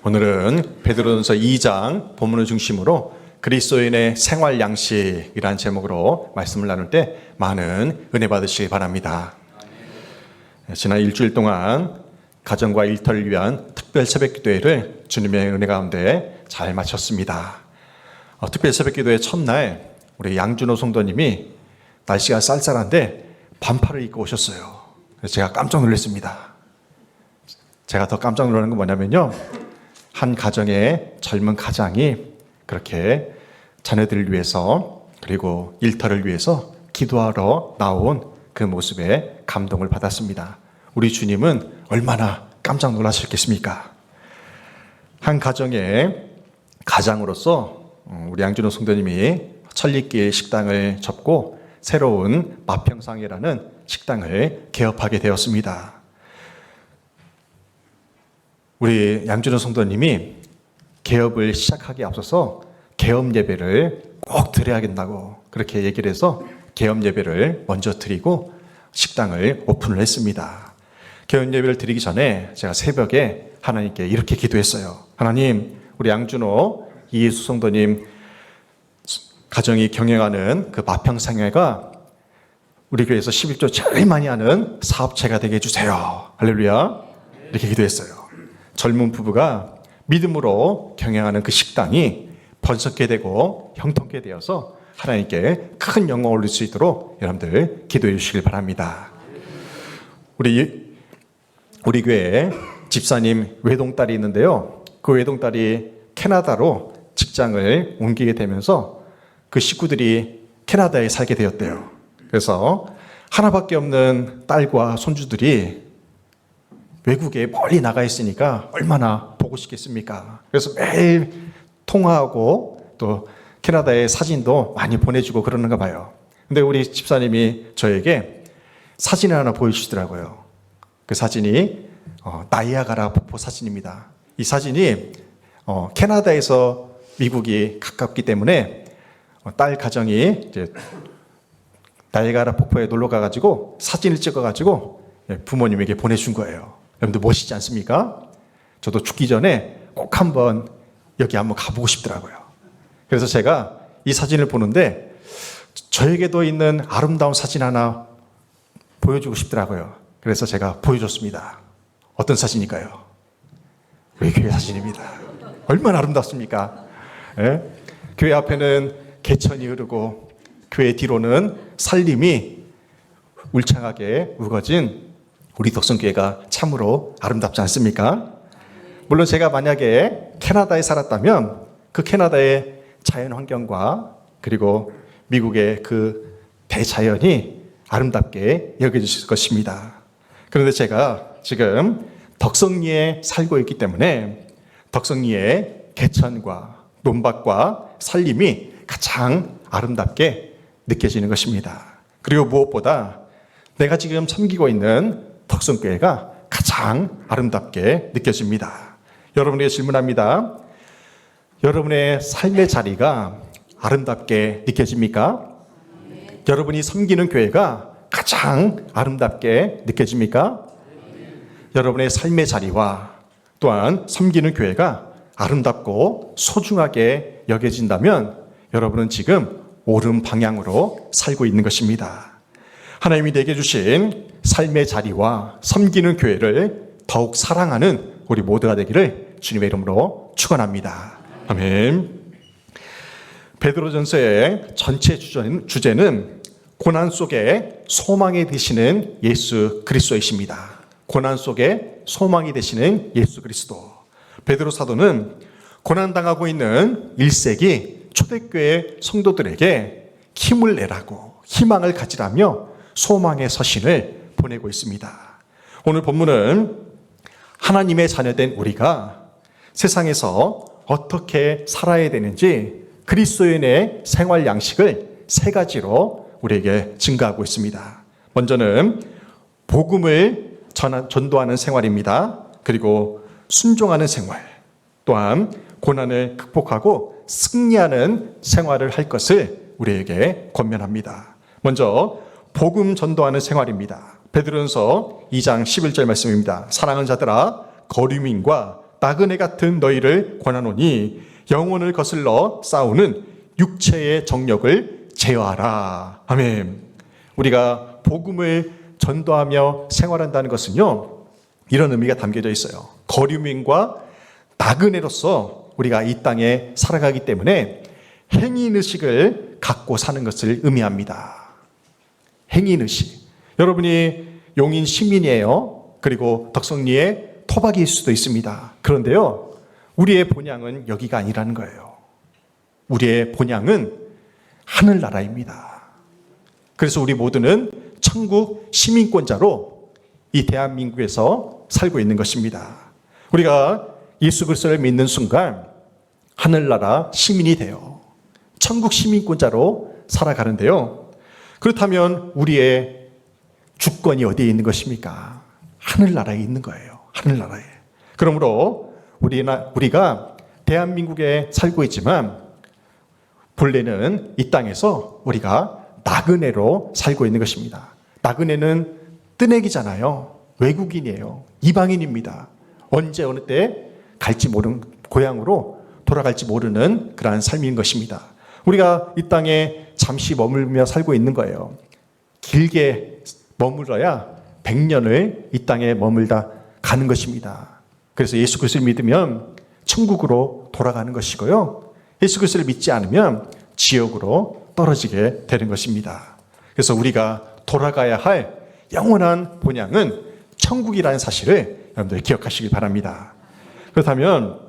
오늘은 베드로전서 2장 본문을 중심으로 그리스도인의 생활 양식이라는 제목으로 말씀을 나눌 때 많은 은혜 받으시기 바랍니다. 지난 일주일 동안 가정과 일터를 위한 특별 새벽 기도회를 주님의 은혜 가운데 잘 마쳤습니다. 특별 새벽 기도회 첫날 우리 양준호 성도님이 날씨가 쌀쌀한데 반팔을 입고 오셨어요. 그래서 제가 깜짝 놀랐습니다. 제가 더 깜짝 놀라는 건 뭐냐면요, 한 가정의 젊은 가장이 그렇게 자녀들을 위해서 그리고 일터를 위해서 기도하러 나온 그 모습에 감동을 받았습니다. 우리 주님은 얼마나 깜짝 놀라셨겠습니까? 한 가정의 가장으로서 우리 양준호 성도님이 천리길 식당을 접고 새로운 마평상이라는 식당을 개업하게 되었습니다. 우리 양준호 성도님이 개업을 시작하기에 앞서서 개업 예배를 꼭 드려야 된다고 그렇게 얘기를 해서 개업 예배를 먼저 드리고 식당을 오픈을 했습니다. 개업 예배를 드리기 전에 제가 새벽에 하나님께 이렇게 기도했어요. 하나님, 우리 양준호 이예수 성도님 가정이 경영하는 그 마평상회가 우리 교회에서 11조 제일 많이 하는 사업체가 되게 해주세요. 할렐루야. 이렇게 기도했어요. 젊은 부부가 믿음으로 경영하는 그 식당이 번성케 되고 형통케 되어서 하나님께 큰 영광을 올릴 수 있도록 여러분들 기도해 주시길 바랍니다. 우리 교회에 집사님 외동딸이 있는데요, 그 외동딸이 캐나다로 직장을 옮기게 되면서 그 식구들이 캐나다에 살게 되었대요. 그래서 하나밖에 없는 딸과 손주들이 외국에 멀리 나가 있으니까 얼마나 보고 싶겠습니까? 그래서 매일 통화하고 또 캐나다의 사진도 많이 보내주고 그러는가 봐요. 근데 우리 집사님이 저에게 사진을 하나 보여주시더라고요. 그 사진이 나이아가라 폭포 사진입니다. 이 사진이 캐나다에서 미국이 가깝기 때문에 딸 가정이 이제 나이아가라 폭포에 놀러 가가지고 사진을 찍어가지고 부모님에게 보내준 거예요. 여러분들 멋있지 않습니까? 저도 죽기 전에 꼭 한번 여기 한번 가보고 싶더라고요. 그래서 제가 이 사진을 보는데 저에게도 있는 아름다운 사진 하나 보여주고 싶더라고요. 그래서 제가 보여줬습니다. 어떤 사진일까요? 우리 교회 사진입니다. 얼마나 아름답습니까? 예? 교회 앞에는 개천이 흐르고 교회 뒤로는 산림이 울창하게 우거진 우리 덕성교회가 참으로 아름답지 않습니까? 물론 제가 만약에 캐나다에 살았다면 그 캐나다의 자연 환경과 그리고 미국의 그 대자연이 아름답게 여겨질 것입니다. 그런데 제가 지금 덕성리에 살고 있기 때문에 덕성리의 개천과 논밭과 산림이 가장 아름답게 느껴지는 것입니다. 그리고 무엇보다 내가 지금 섬기고 있는 덕성교회가 가장 아름답게 느껴집니다. 여러분에게 질문합니다. 여러분의 삶의 자리가 아름답게 느껴집니까? 네. 여러분이 섬기는 교회가 가장 아름답게 느껴집니까? 네. 여러분의 삶의 자리와 또한 섬기는 교회가 아름답고 소중하게 여겨진다면 여러분은 지금 옳은 방향으로 살고 있는 것입니다. 하나님이 내게 주신 삶의 자리와 섬기는 교회를 더욱 사랑하는 우리 모두가 되기를 주님의 이름으로 축원합니다. 아멘. 베드로전서의 전체 주제는 고난 속에 소망이 되시는 예수 그리스도이십니다. 고난 속에 소망이 되시는 예수 그리스도. 베드로 사도는 고난당하고 있는 1세기 초대교회 성도들에게 힘을 내라고 희망을 가지라며 소망의 서신을 보내고 있습니다. 오늘 본문은 하나님의 자녀된 우리가 세상에서 어떻게 살아야 되는지 그리스도인의 생활 양식을 세 가지로 우리에게 증가하고 있습니다. 먼저는 복음을 전도하는 생활입니다. 그리고 순종하는 생활, 또한 고난을 극복하고 승리하는 생활을 할 것을 우리에게 권면합니다. 먼저 복음 전도하는 생활입니다. 베드로전서 2장 11절 말씀입니다. 사랑하는 자들아, 거류민과 나그네 같은 너희를 권하노니 영혼을 거슬러 싸우는 육체의 정력을 제어하라. 아멘. 우리가 복음을 전도하며 생활한다는 것은요, 이런 의미가 담겨져 있어요. 거류민과 나그네로서 우리가 이 땅에 살아가기 때문에 행인의식을 갖고 사는 것을 의미합니다. 행인의식. 여러분이 용인 시민이에요. 그리고 덕성리의 토박이일 수도 있습니다. 그런데요, 우리의 본향은 여기가 아니라는 거예요. 우리의 본향은 하늘나라입니다. 그래서 우리 모두는 천국 시민권자로 이 대한민국에서 살고 있는 것입니다. 우리가 예수 그리스도를 믿는 순간 하늘나라 시민이 돼요. 천국 시민권자로 살아가는데요. 그렇다면 우리의 주권이 어디에 있는 것입니까? 하늘나라에 있는 거예요. 하늘나라에. 그러므로 우리가 대한민국에 살고 있지만 본래는 이 땅에서 우리가 나그네로 살고 있는 것입니다. 나그네는 뜨내기잖아요. 외국인이에요. 이방인입니다. 언제 어느 때 갈지 모르는 고향으로 돌아갈지 모르는 그러한 삶인 것입니다. 우리가 이 땅에 잠시 머물며 살고 있는 거예요. 길게 머물러야 100년을 이 땅에 머물다 가는 것입니다. 그래서 예수 그리스도를 믿으면 천국으로 돌아가는 것이고요. 예수 그리스도를 믿지 않으면 지옥으로 떨어지게 되는 것입니다. 그래서 우리가 돌아가야 할 영원한 본향은 천국이라는 사실을 여러분들 기억하시기 바랍니다. 그렇다면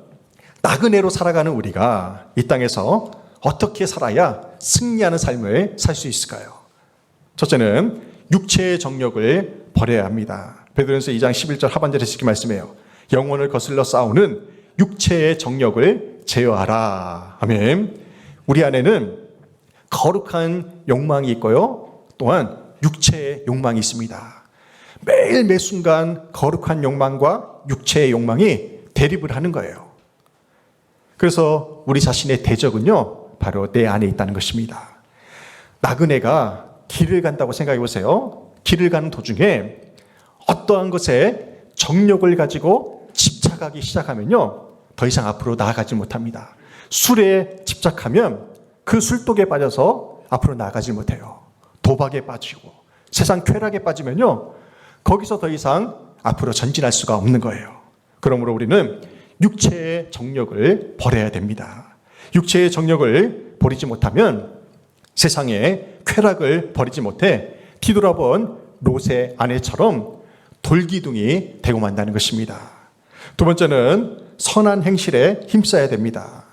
나그네로 살아가는 우리가 이 땅에서 어떻게 살아야 승리하는 삶을 살 수 있을까요? 첫째는 육체의 정력을 버려야 합니다. 베드로전서 2장 11절 하반절에 이렇게 말씀해요. 영혼을 거슬러 싸우는 육체의 정력을 제어하라. 아멘. 우리 안에는 거룩한 욕망이 있고요. 또한 육체의 욕망이 있습니다. 매일 매 순간 거룩한 욕망과 육체의 욕망이 대립을 하는 거예요. 그래서 우리 자신의 대적은요, 바로 내 안에 있다는 것입니다. 나그네가 길을 간다고 생각해 보세요. 길을 가는 도중에 어떠한 것에 정력을 가지고 집착하기 시작하면요, 더 이상 앞으로 나아가지 못합니다. 술에 집착하면 그 술독에 빠져서 앞으로 나아가지 못해요. 도박에 빠지고 세상 쾌락에 빠지면요, 거기서 더 이상 앞으로 전진할 수가 없는 거예요. 그러므로 우리는 육체의 정력을 버려야 됩니다. 육체의 정력을 버리지 못하면 세상의 쾌락을 버리지 못해 뒤돌아본 롯의 아내처럼 돌기둥이 되고 만다는 것입니다. 두 번째는 선한 행실에 힘써야 됩니다.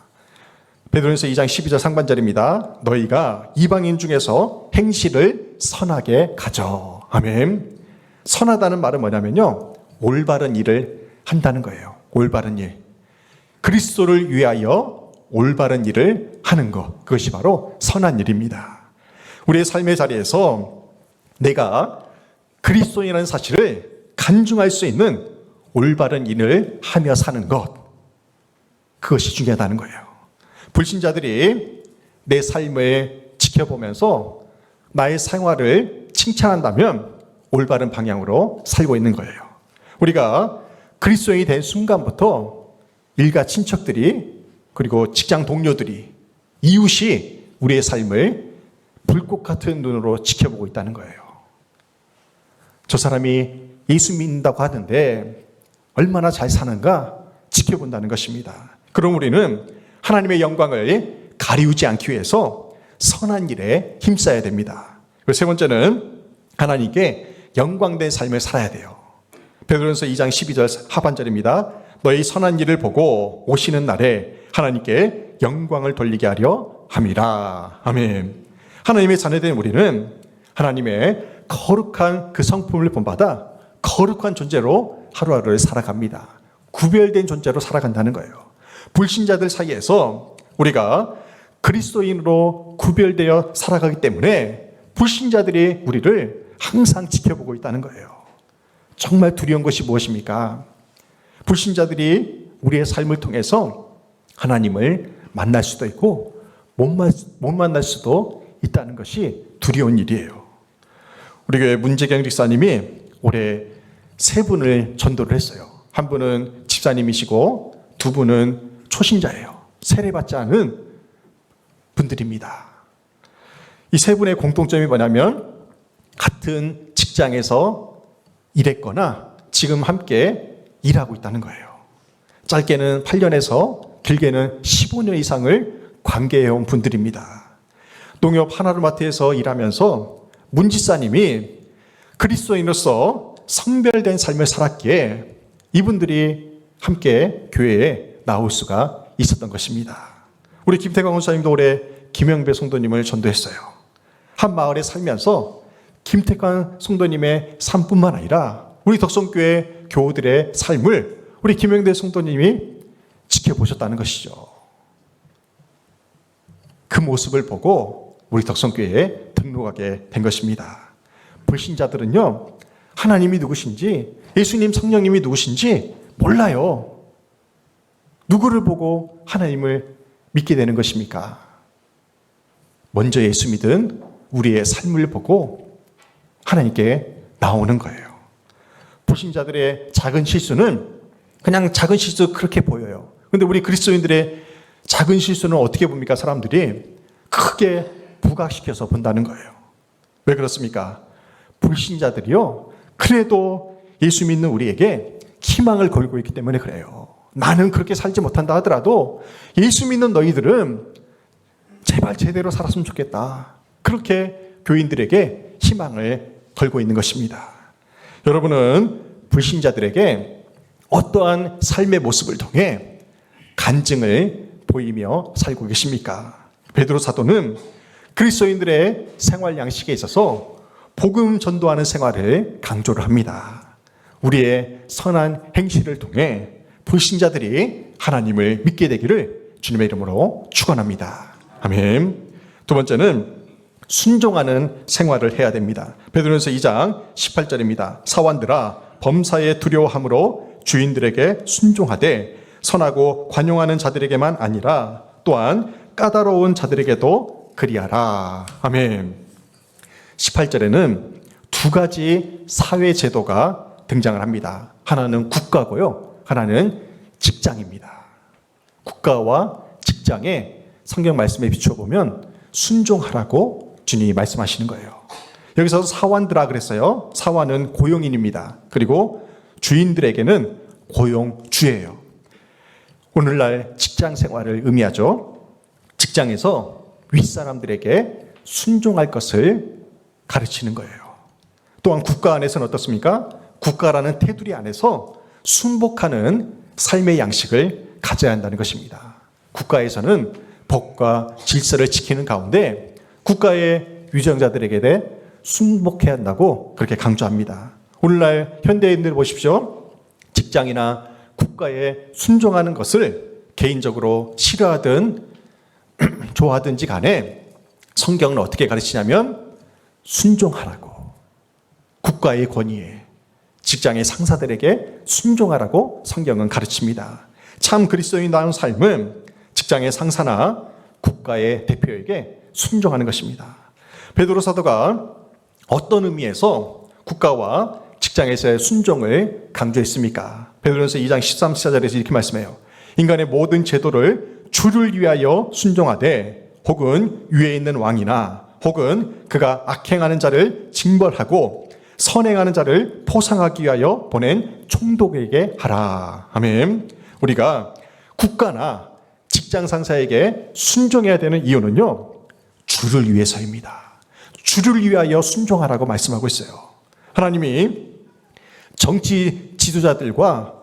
베드로전서 2장 12절 상반절입니다. 너희가 이방인 중에서 행실을 선하게 가져. 아멘. 선하다는 말은 뭐냐면요, 올바른 일을 한다는 거예요. 올바른 일. 그리스도를 위하여 올바른 일을 하는 것. 그것이 바로 선한 일입니다. 우리의 삶의 자리에서 내가 그리스도인이라는 사실을 간증할 수 있는 올바른 일을 하며 사는 것. 그것이 중요하다는 거예요. 불신자들이 내 삶을 지켜보면서 나의 생활을 칭찬한다면 올바른 방향으로 살고 있는 거예요. 우리가 그리스도인이 된 순간부터 일가 친척들이, 그리고 직장 동료들이, 이웃이 우리의 삶을 불꽃 같은 눈으로 지켜보고 있다는 거예요. 저 사람이 예수 믿는다고 하던데 얼마나 잘 사는가 지켜본다는 것입니다. 그럼 우리는 하나님의 영광을 가리우지 않기 위해서 선한 일에 힘써야 됩니다. 그리고 세 번째는 하나님께 영광된 삶을 살아야 돼요. 베드로전서 2장 12절 하반절입니다. 너희 선한 일을 보고 오시는 날에 하나님께 영광을 돌리게 하려 함이라. 아멘. 하나님의 자녀된 우리는 하나님의 거룩한 그 성품을 본받아 거룩한 존재로 하루하루를 살아갑니다. 구별된 존재로 살아간다는 거예요. 불신자들 사이에서 우리가 그리스도인으로 구별되어 살아가기 때문에 불신자들이 우리를 항상 지켜보고 있다는 거예요. 정말 두려운 것이 무엇입니까? 불신자들이 우리의 삶을 통해서 하나님을 만날 수도 있고 못 만날 수도 있다는 것이 두려운 일이에요. 우리 교회 문재경 집사님이 올해 3분을 전도를 했어요. 한 분은 집사님이시고 두 분은 초신자예요. 세례받지 않은 분들입니다. 이 세 분의 공통점이 뭐냐면 같은 직장에서 일했거나 지금 함께 일하고 있다는 거예요. 짧게는 8년에서 길게는 15년 이상을 관계해온 분들입니다. 농협 하나로마트에서 일하면서 문 지사님이 그리스도인으로서 성별된 삶을 살았기에 이분들이 함께 교회에 나올 수가 있었던 것입니다. 우리 김태광 원사님도 올해 김영배 성도님을 전도했어요. 한 마을에 살면서 김태광 성도님의 삶뿐만 아니라 우리 덕성교회 교우들의 삶을 우리 김영배 성도님이 지켜보셨다는 것이죠. 그 모습을 보고 우리 덕성교회에 등록하게 된 것입니다. 불신자들은요, 하나님이 누구신지, 예수님 성령님이 누구신지 몰라요. 누구를 보고 하나님을 믿게 되는 것입니까? 먼저 예수 믿은 우리의 삶을 보고 하나님께 나오는 거예요. 불신자들의 작은 실수는 그냥 작은 실수 그렇게 보여요. 그런데 우리 그리스도인들의 작은 실수는 어떻게 봅니까? 사람들이 크게 부각시켜서 본다는 거예요. 왜 그렇습니까? 불신자들이요, 그래도 예수 믿는 우리에게 희망을 걸고 있기 때문에 그래요. 나는 그렇게 살지 못한다 하더라도 예수 믿는 너희들은 제발 제대로 살았으면 좋겠다. 그렇게 교인들에게 희망을 걸고 있는 것입니다. 여러분은 불신자들에게 어떠한 삶의 모습을 통해 간증을 보이며 살고 계십니까? 베드로 사도는 그리스도인들의 생활 양식에 있어서 복음 전도하는 생활을 강조를 합니다. 우리의 선한 행실을 통해 불신자들이 하나님을 믿게 되기를 주님의 이름으로 축원합니다. 아멘. 두 번째는 순종하는 생활을 해야 됩니다. 베드로전서 2장 18절입니다. 사원들아, 범사에 두려워함으로 주인들에게 순종하되 선하고 관용하는 자들에게만 아니라 또한 까다로운 자들에게도 그리하라. 아멘. 18절에는 두 가지 사회 제도가 등장을 합니다. 하나는 국가고요, 하나는 직장입니다. 국가와 직장에 성경 말씀에 비추어 보면 순종하라고 주님이 말씀하시는 거예요. 여기서 사원들아 그랬어요. 사원은 고용인입니다. 그리고 주인들에게는 고용주예요. 오늘날 직장 생활을 의미하죠. 직장에서 윗사람들에게 순종할 것을 가르치는 거예요. 또한 국가 안에서는 어떻습니까? 국가라는 테두리 안에서 순복하는 삶의 양식을 가져야 한다는 것입니다. 국가에서는 법과 질서를 지키는 가운데 국가의 위정자들에게 대해 순복해야 한다고 그렇게 강조합니다. 오늘날 현대인들 보십시오. 직장이나 국가에 순종하는 것을 개인적으로 싫어하든 좋아하든지 간에 성경은 어떻게 가르치냐면 순종하라고, 국가의 권위에, 직장의 상사들에게 순종하라고 성경은 가르칩니다. 참 그리스도인다운 삶은 직장의 상사나 국가의 대표에게 순종하는 것입니다. 베드로 사도가 어떤 의미에서 국가와 직장에서의 순종을 강조했습니까? 베드로전서 2장 13, 14절에서 이렇게 말씀해요. 인간의 모든 제도를 주를 위하여 순종하되 혹은 위에 있는 왕이나 혹은 그가 악행하는 자를 징벌하고 선행하는 자를 포상하기 위하여 보낸 총독에게 하라. 아멘. 우리가 국가나 직장 상사에게 순종해야 되는 이유는요, 주를 위해서입니다. 주를 위하여 순종하라고 말씀하고 있어요. 하나님이 정치 지도자들과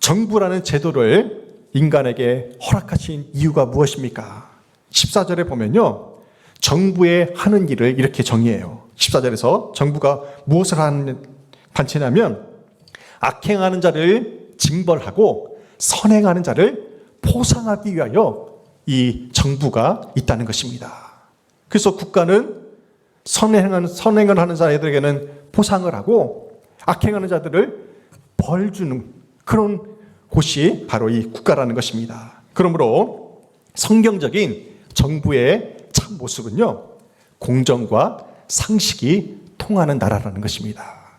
정부라는 제도를 인간에게 허락하신 이유가 무엇입니까? 14절에 보면요, 정부의 하는 일을 이렇게 정의해요. 14절에서 정부가 무엇을 하는 단체냐면 악행하는 자를 징벌하고 선행하는 자를 포상하기 위하여 이 정부가 있다는 것입니다. 그래서 국가는 선행을 하는 자들에게는 포상을 하고 악행하는 자들을 벌 주는 그런 곳이 바로 이 국가라는 것입니다. 그러므로 성경적인 정부의 참 모습은요, 공정과 상식이 통하는 나라라는 것입니다.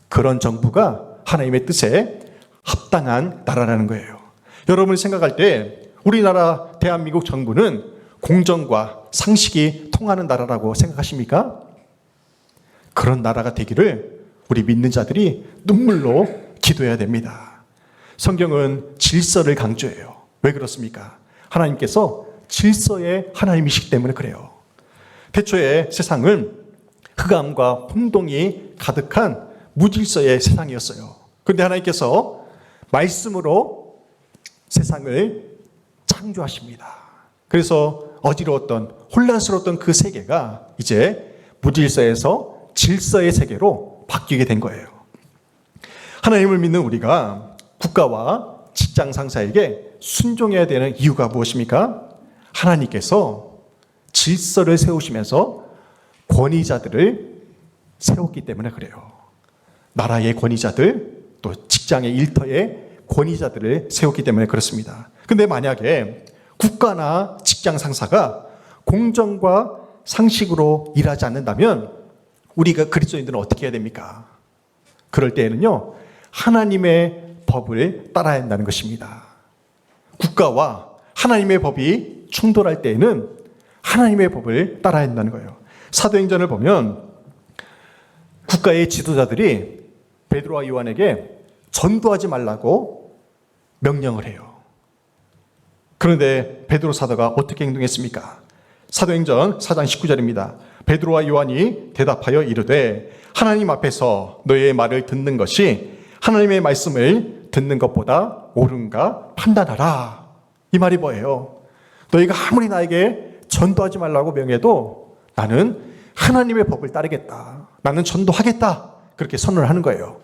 그런 정부가 하나님의 뜻에 합당한 나라라는 거예요. 여러분이 생각할 때 우리나라 대한민국 정부는 공정과 상식이 통하는 나라라고 생각하십니까? 그런 나라가 되기를 우리 믿는 자들이 눈물로 기도해야 됩니다. 성경은 질서를 강조해요. 왜 그렇습니까? 하나님께서 질서의 하나님이시기 때문에 그래요. 태초에 세상은 흑암과 혼동이 가득한 무질서의 세상이었어요. 그런데 하나님께서 말씀으로 세상을 창조하십니다. 그래서 어지러웠던 혼란스러웠던 그 세계가 이제 무질서에서 질서의 세계로 바뀌게 된 거예요. 하나님을 믿는 우리가 국가와 직장 상사에게 순종해야 되는 이유가 무엇입니까? 하나님께서 질서를 세우시면서 권위자들을 세웠기 때문에 그래요. 나라의 권위자들, 또 직장의 일터의 권위자들을 세웠기 때문에 그렇습니다. 근데 만약에 국가나 직장 상사가 공정과 상식으로 일하지 않는다면 우리가 그리스도인들은 어떻게 해야 됩니까? 그럴 때에는요, 하나님의 법을 따라야 한다는 것입니다. 국가와 하나님의 법이 충돌할 때에는 하나님의 법을 따라야 한다는 거예요. 사도행전을 보면 국가의 지도자들이 베드로와 요한에게 전도하지 말라고 명령을 해요. 그런데 베드로 사도가 어떻게 행동했습니까? 사도행전 4장 19절입니다. 베드로와 요한이 대답하여 이르되 하나님 앞에서 너희의 말을 듣는 것이 하나님의 말씀을 듣는 것보다 옳은가 판단하라. 이 말이 뭐예요? 너희가 아무리 나에게 전도하지 말라고 명해도 나는 하나님의 법을 따르겠다. 나는 전도하겠다. 그렇게 선언을 하는 거예요.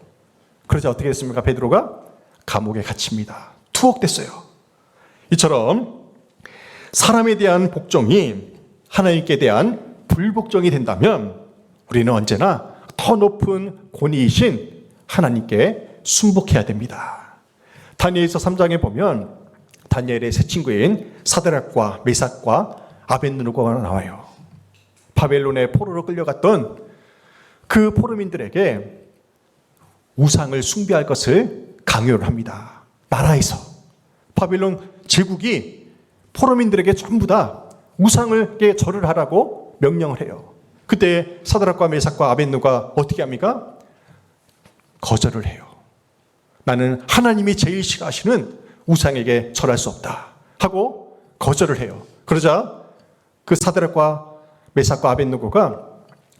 그러자 어떻게 됐습니까? 베드로가 감옥에 갇힙니다. 투옥됐어요. 이처럼 사람에 대한 복종이 하나님께 대한 불복종이 된다면 우리는 언제나 더 높은 권위이신 하나님께 순복해야 됩니다. 다니엘서 3장에 보면 다니엘의 세 친구인 사드락과 메삭과 아벳느고가 나와요. 바벨론의 포로로 끌려갔던 그 포로민들에게 우상을 숭배할 것을 강요를 합니다. 나라에서. 바벨론 제국이 포로민들에게 전부 다 우상을 절을 하라고 명령을 해요. 그때 사드락과 메삭과 아벳느고가 어떻게 합니까? 거절을 해요. 나는 하나님이 제일 싫어하시는 우상에게 절할 수 없다 하고 거절을 해요. 그러자 그 사드락과 메삭과 아벳느고가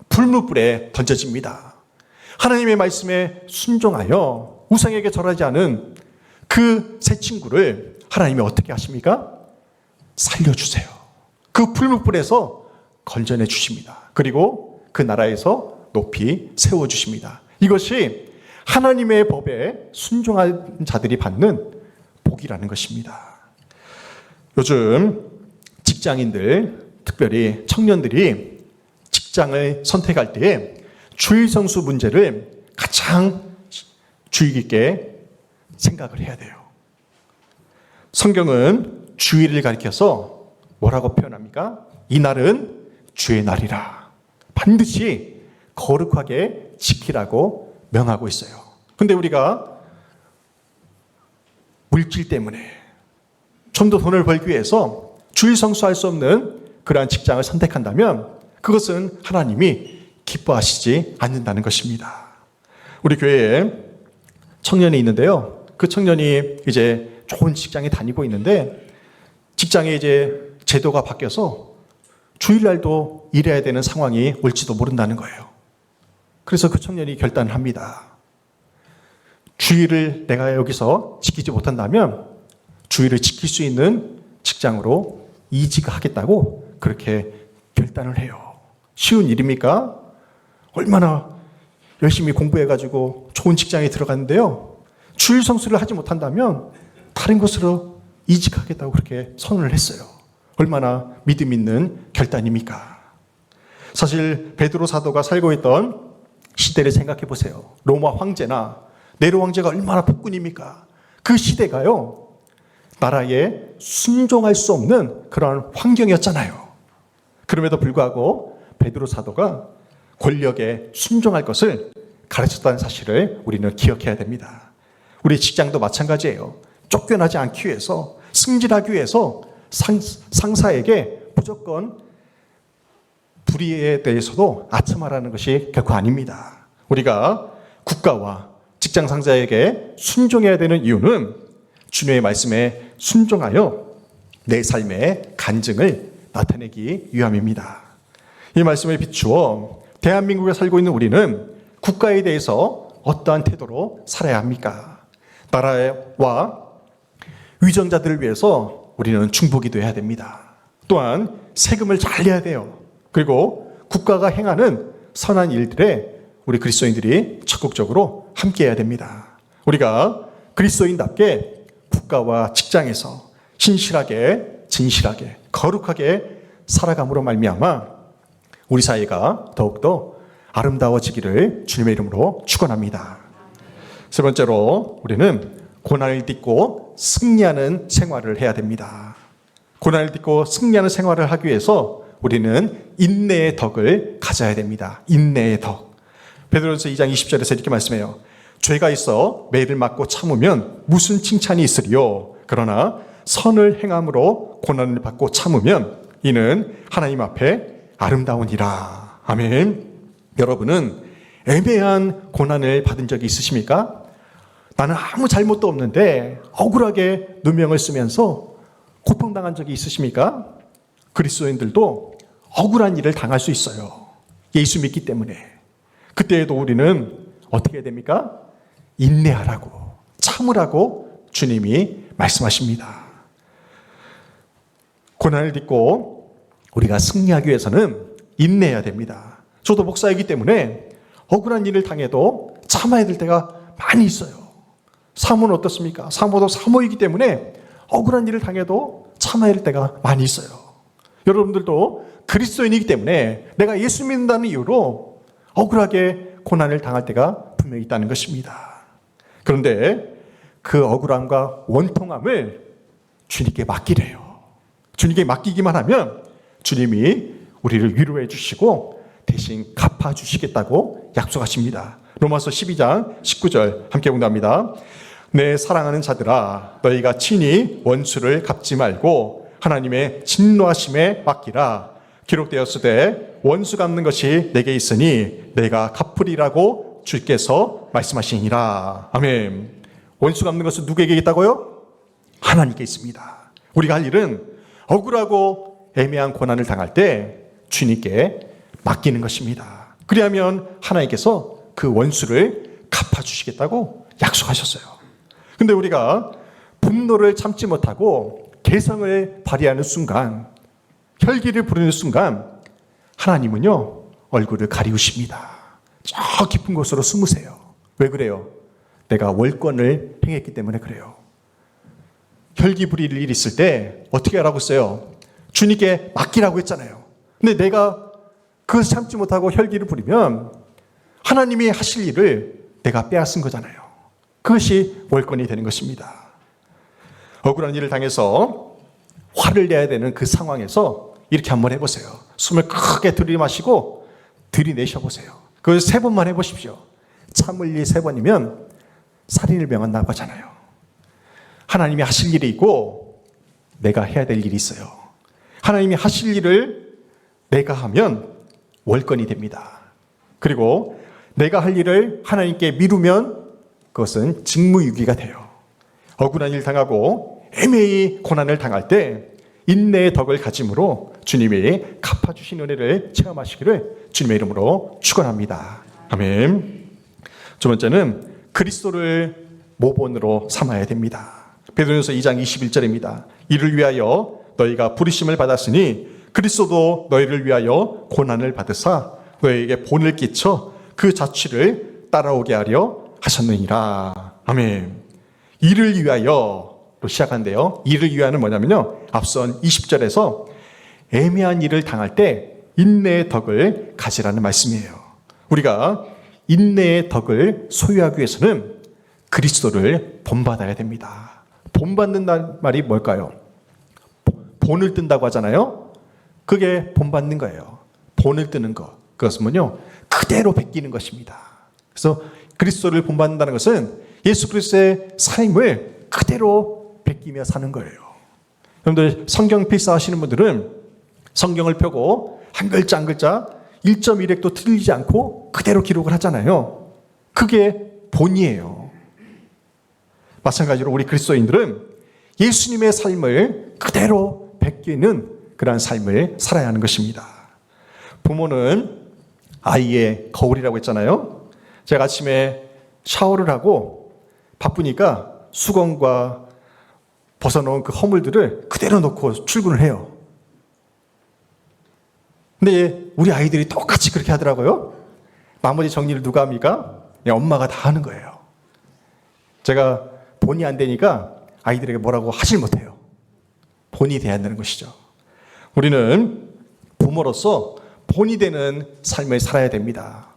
불무불에 던져집니다. 하나님의 말씀에 순종하여 우상에게 절하지 않은 그 세 친구를 하나님이 어떻게 하십니까? 살려주세요. 그 불무불에서 건져내 주십니다. 그리고 그 나라에서 높이 세워주십니다. 이것이 하나님의 법에 순종한 자들이 받는 복이라는 것입니다. 요즘 직장인들, 특별히 청년들이 직장을 선택할 때 주의성수 문제를 가장 주의 깊게 생각을 해야 돼요. 성경은 주의를 가리켜서 뭐라고 표현합니까? 이날은 주의 날이라. 반드시 거룩하게 지키라고 명하고 있어요. 근데 우리가 물질 때문에 좀 더 돈을 벌기 위해서 주의 성수할 수 없는 그러한 직장을 선택한다면 그것은 하나님이 기뻐하시지 않는다는 것입니다. 우리 교회에 청년이 있는데요. 그 청년이 이제 좋은 직장에 다니고 있는데 직장에 이제 제도가 바뀌어서 주일날도 일해야 되는 상황이 올지도 모른다는 거예요. 그래서 그 청년이 결단을 합니다. 주일을 내가 여기서 지키지 못한다면 주일을 지킬 수 있는 직장으로 이직하겠다고 그렇게 결단을 해요. 쉬운 일입니까? 얼마나 열심히 공부해가지고 좋은 직장에 들어갔는데요. 주일 성수를 하지 못한다면 다른 곳으로 이직하겠다고 그렇게 선언을 했어요. 얼마나 믿음 있는 결단입니까? 사실 베드로 사도가 살고 있던 시대를 생각해 보세요. 로마 황제나 네로 황제가 얼마나 폭군입니까? 그 시대가요. 나라에 순종할 수 없는 그런 환경이었잖아요. 그럼에도 불구하고 베드로 사도가 권력에 순종할 것을 가르쳤다는 사실을 우리는 기억해야 됩니다. 우리 직장도 마찬가지예요. 쫓겨나지 않기 위해서, 승진하기 위해서 상사에게 무조건 불의에 대해서도 아첨하라는 것이 결코 아닙니다. 우리가 국가와 직장 상사에게 순종해야 되는 이유는 주님의 말씀에 순종하여 내 삶의 간증을 나타내기 위함입니다. 이 말씀을 비추어 대한민국에 살고 있는 우리는 국가에 대해서 어떠한 태도로 살아야 합니까? 나라와 위정자들을 위해서 우리는 중보기도 해야 됩니다. 또한 세금을 잘 내야 돼요. 그리고 국가가 행하는 선한 일들에 우리 그리스도인들이 적극적으로 함께해야 됩니다. 우리가 그리스도인답게 국가와 직장에서 신실하게, 진실하게, 거룩하게 살아감으로 말미암아 우리 사회가 더욱더 아름다워지기를 주님의 이름으로 축원합니다. 세 번째로 우리는 고난을 딛고 승리하는 생활을 해야 됩니다. 고난을 딛고 승리하는 생활을 하기 위해서 우리는 인내의 덕을 가져야 됩니다. 인내의 덕. 베드로전서 2장 20절에서 이렇게 말씀해요. 죄가 있어 매를 맞고 참으면 무슨 칭찬이 있으리요. 그러나 선을 행함으로 고난을 받고 참으면 이는 하나님 앞에 아름다우니라. 아멘. 여러분은 애매한 고난을 받은 적이 있으십니까? 나는 아무 잘못도 없는데 억울하게 누명을 쓰면서 고통당한 적이 있으십니까? 그리스도인들도 억울한 일을 당할 수 있어요. 예수 믿기 때문에. 그때에도 우리는 어떻게 해야 됩니까? 인내하라고, 참으라고 주님이 말씀하십니다. 고난을 딛고 우리가 승리하기 위해서는 인내해야 됩니다. 저도 목사이기 때문에 억울한 일을 당해도 참아야 될 때가 많이 있어요. 사모는 어떻습니까? 사모도 사모이기 때문에 억울한 일을 당해도 참아야 할 때가 많이 있어요. 여러분들도 그리스도인이기 때문에 내가 예수 믿는다는 이유로 억울하게 고난을 당할 때가 분명히 있다는 것입니다. 그런데 그 억울함과 원통함을 주님께 맡기래요. 주님께 맡기기만 하면 주님이 우리를 위로해 주시고 대신 갚아주시겠다고 약속하십니다. 로마서 12장 19절 함께 공부합니다. 내 사랑하는 자들아 너희가 친히 원수를 갚지 말고 하나님의 진노하심에 맡기라. 기록되었으되 원수 갚는 것이 내게 있으니 내가 갚으리라고 주께서 말씀하시니라. 아멘. 원수 갚는 것은 누구에게 있다고요? 하나님께 있습니다. 우리가 할 일은 억울하고 애매한 고난을 당할 때 주님께 맡기는 것입니다. 그리하면 하나님께서 그 원수를 갚아주시겠다고 약속하셨어요. 근데 우리가 분노를 참지 못하고 개성을 발휘하는 순간, 혈기를 부르는 순간 하나님은요 얼굴을 가리우십니다. 저 깊은 곳으로 숨으세요. 왜 그래요? 내가 월권을 행했기 때문에 그래요. 혈기 부릴 일이 있을 때 어떻게 하라고 했어요? 주님께 맡기라고 했잖아요. 근데 내가 그것을 참지 못하고 혈기를 부리면 하나님이 하실 일을 내가 빼앗은 거잖아요. 그것이 월권이 되는 것입니다. 억울한 일을 당해서 화를 내야 되는 그 상황에서 이렇게 한번 해보세요. 숨을 크게 들이마시고 들이내셔보세요. 그걸 3번만 해보십시오. 참을 일 3번이면 살인을 명한다고 하잖아요. 하나님이 하실 일이 있고 내가 해야 될 일이 있어요. 하나님이 하실 일을 내가 하면 월권이 됩니다. 그리고 내가 할 일을 하나님께 미루면 그것은 직무유기가 돼요. 억울한 일 당하고 애매히 고난을 당할 때 인내의 덕을 가짐으로 주님이 갚아주신 은혜를 체험하시기를 주님의 이름으로 축원합니다. 아멘. 두 번째는 그리스도를 모본으로 삼아야 됩니다. 베드로전서 2장 21절입니다. 이를 위하여 너희가 부르심을 받았으니 그리스도도 너희를 위하여 고난을 받으사 너희에게 본을 끼쳐 그 자취를 따라오게 하려 하셨느니라. 아멘. 이를 위하여로 시작한대요. 이를 위하여는 뭐냐면요, 앞선 20절에서 애매한 일을 당할 때 인내의 덕을 가지라는 말씀이에요. 우리가 인내의 덕을 소유하기 위해서는 그리스도를 본받아야 됩니다. 본받는다는 말이 뭘까요? 본을 뜬다고 하잖아요. 그게 본받는 거예요. 본을 뜨는 것. 그것은 뭐냐? 그대로 베끼는 것입니다. 그래서 그리스도를 본받는다는 것은 예수 그리스도의 삶을 그대로 베끼며 사는 거예요. 여러분들 성경 필사하시는 분들은 성경을 펴고 한 글자 한 글자 1.1획도 틀리지 않고 그대로 기록을 하잖아요. 그게 본이에요. 마찬가지로 우리 그리스도인들은 예수님의 삶을 그대로 베끼는 그러한 삶을 살아야 하는 것입니다. 부모는 아이의 거울이라고 했잖아요. 제가 아침에 샤워를 하고 바쁘니까 수건과 벗어놓은 그 허물들을 그대로 놓고 출근을 해요. 근데 우리 아이들이 똑같이 그렇게 하더라고요. 나머지 정리를 누가 합니까? 엄마가 다 하는 거예요. 제가 본이 안 되니까 아이들에게 뭐라고 하질 못해요. 본이 돼야 한다는 것이죠. 우리는 부모로서 본이 되는 삶을 살아야 됩니다.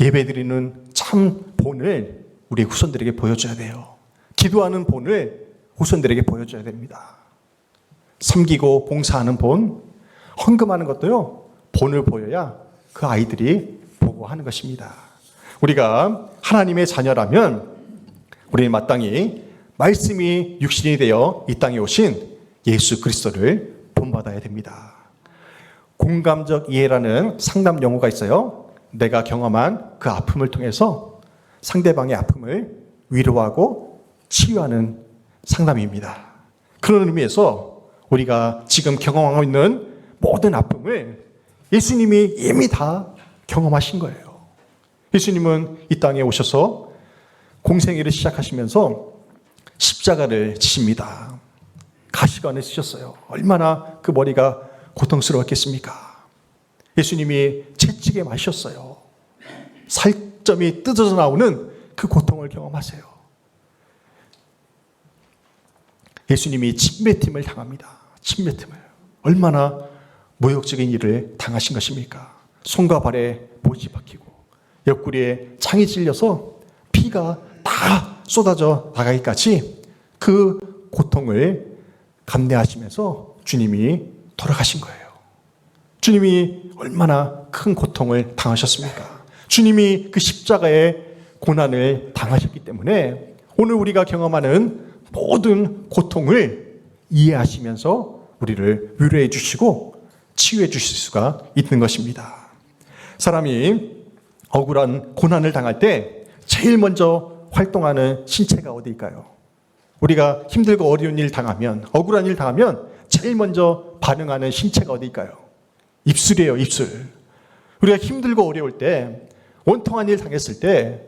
예배드리는 참 본을 우리 후손들에게 보여줘야 돼요. 기도하는 본을 후손들에게 보여줘야 됩니다. 섬기고 봉사하는 본, 헌금하는 것도요, 본을 보여야 그 아이들이 보고 하는 것입니다. 우리가 하나님의 자녀라면 우리는 마땅히 말씀이 육신이 되어 이 땅에 오신 예수 그리스도를 본받아야 됩니다. 공감적 이해라는 상담 용어가 있어요. 내가 경험한 그 아픔을 통해서 상대방의 아픔을 위로하고 치유하는 상담입니다. 그런 의미에서 우리가 지금 경험하고 있는 모든 아픔을 예수님이 이미 다 경험하신 거예요. 예수님은 이 땅에 오셔서 공생애를 시작하시면서 십자가를 지십니다. 가시관을 쓰셨어요. 얼마나 그 머리가 고통스러웠겠습니까? 예수님이 채찍에 마셨어요. 살점이 뜯어져 나오는 그 고통을 경험하세요. 예수님이 침뱉음을 당합니다. 침뱉음을. 얼마나 모욕적인 일을 당하신 것입니까? 손과 발에 못이 박히고 옆구리에 창이 찔려서 피가 다 쏟아져 나가기까지 그 고통을 감내하시면서 주님이 돌아가신 거예요. 주님이 얼마나 큰 고통을 당하셨습니까? 주님이 그 십자가의 고난을 당하셨기 때문에 오늘 우리가 경험하는 모든 고통을 이해하시면서 우리를 위로해 주시고 치유해 주실 수가 있는 것입니다. 사람이 억울한 고난을 당할 때 제일 먼저 활동하는 신체가 어디일까요? 우리가 힘들고 어려운 일 당하면, 억울한 일 당하면 제일 먼저 반응하는 신체가 어디일까요? 입술이에요, 입술. 우리가 힘들고 어려울 때, 원통한 일 당했을 때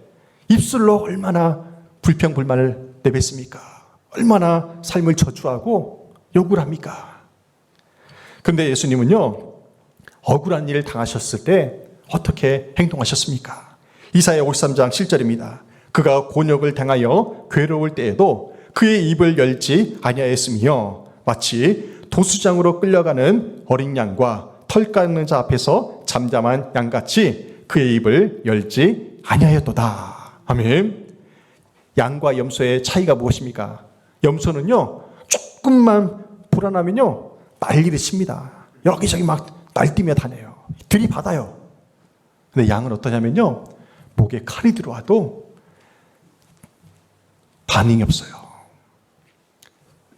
입술로 얼마나 불평불만을 내뱉습니까? 얼마나 삶을 저주하고 욕을 합니까? 그런데 예수님은요, 억울한 일을 당하셨을 때 어떻게 행동하셨습니까? 이사야 53장 7절입니다. 그가 곤욕을 당하여 괴로울 때에도 그의 입을 열지 아니하였으며 마치 도수장으로 끌려가는 어린 양과 털 깎는 자 앞에서 잠잠한 양같이 그의 입을 열지 아니하였도다. 아멘. 양과 염소의 차이가 무엇입니까? 염소는요, 조금만 불안하면요, 난리를 칩니다. 여기저기 막 날뛰며 다녀요. 들이받아요. 근데 양은 어떠냐면요, 목에 칼이 들어와도 반응이 없어요.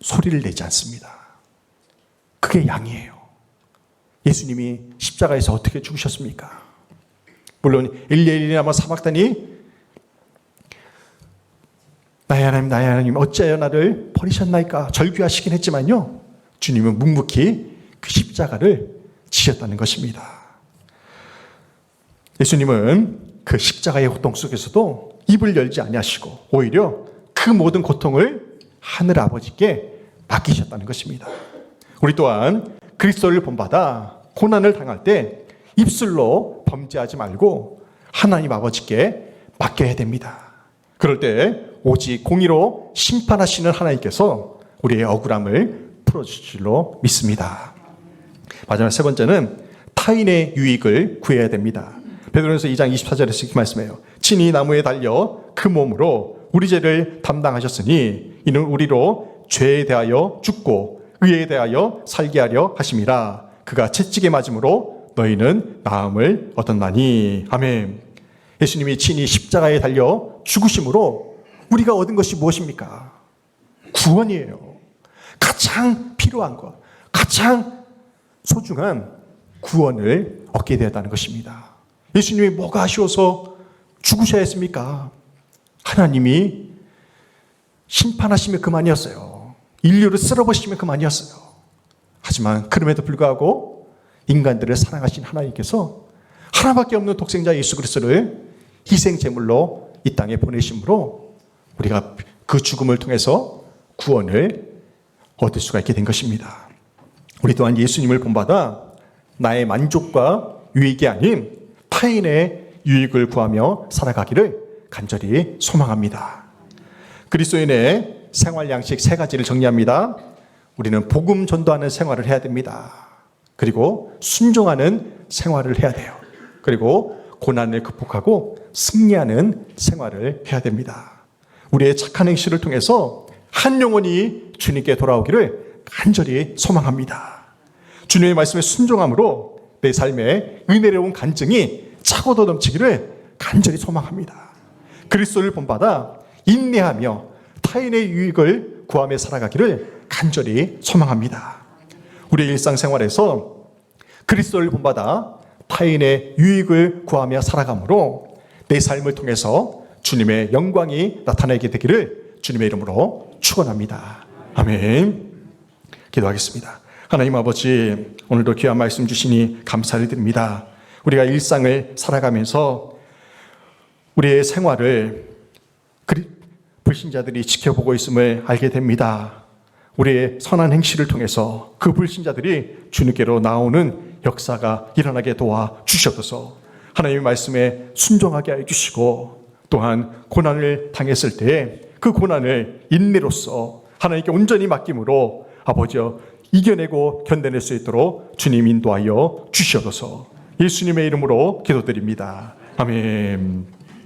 소리를 내지 않습니다. 그게 양이에요. 예수님이 십자가에서 어떻게 죽으셨습니까? 물론 일리엘리라마 사박다니 나의 하나님 어찌하여 나를 버리셨나이까 절규하시긴 했지만요, 주님은 묵묵히 그 십자가를 지셨다는 것입니다. 예수님은 그 십자가의 고통 속에서도 입을 열지 아니하시고 오히려 그 모든 고통을 하늘 아버지께 맡기셨다는 것입니다. 우리 또한 그리스도를 본받아 고난을 당할 때 입술로 범죄하지 말고 하나님 아버지께 맡겨야 됩니다. 그럴 때 오직 공의로 심판하시는 하나님께서 우리의 억울함을 풀어주실 줄로 믿습니다. 마지막 세 번째는 타인의 유익을 구해야 됩니다. 베드로전서 2장 24절에서 이렇게 말씀해요. 친히 나무에 달려 그 몸으로 우리 죄를 담당하셨으니 이는 우리로 죄에 대하여 죽고 의에 대하여 살게 하려 하심이라. 그가 채찍에 맞음으로 너희는 나음을 얻었나니. 아멘. 예수님이 친히 십자가에 달려 죽으심으로 우리가 얻은 것이 무엇입니까? 구원이에요. 가장 필요한 것, 가장 소중한 구원을 얻게 되었다는 것입니다. 예수님이 뭐가 아쉬워서 죽으셔야 했습니까? 하나님이 심판하시면 그만이었어요. 인류를 쓸어버리시면 그만이었어요. 하지만 그럼에도 불구하고 인간들을 사랑하신 하나님께서 하나밖에 없는 독생자 예수 그리스도를 희생제물로 이 땅에 보내심으로 우리가 그 죽음을 통해서 구원을 얻을 수가 있게 된 것입니다. 우리 또한 예수님을 본받아 나의 만족과 유익이 아닌 타인의 유익을 구하며 살아가기를 간절히 소망합니다. 그리스도인의 생활 양식 3가지를 정리합니다. 우리는 복음 전도하는 생활을 해야 됩니다. 그리고 순종하는 생활을 해야 돼요. 그리고 고난을 극복하고 승리하는 생활을 해야 됩니다. 우리의 착한 행실을 통해서 한 영혼이 주님께 돌아오기를 간절히 소망합니다. 주님의 말씀에 순종함으로 내 삶에 은혜로운 간증이 차고도 넘치기를 간절히 소망합니다. 그리스도를 본받아 인내하며 타인의 유익을 구하며 살아가기를 간절히 소망합니다. 우리의 일상생활에서 그리스도를 본받아 타인의 유익을 구하며 살아가므로 내 삶을 통해서 주님의 영광이 나타나게 되기를 주님의 이름으로 축원합니다. 아멘. 기도하겠습니다. 하나님 아버지, 오늘도 귀한 말씀 주시니 감사를 드립니다. 우리가 일상을 살아가면서 우리의 생활을 불신자들이 지켜보고 있음을 알게 됩니다. 우리의 선한 행실을 통해서 그 불신자들이 주님께로 나오는 역사가 일어나게 도와주셔서 하나님의 말씀에 순종하게 해주시고, 또한 고난을 당했을 때 그 고난을 인내로써 하나님께 온전히 맡김으로 아버지여 이겨내고 견뎌낼 수 있도록 주님 인도하여 주시옵소서. 예수님의 이름으로 기도드립니다. 아멘.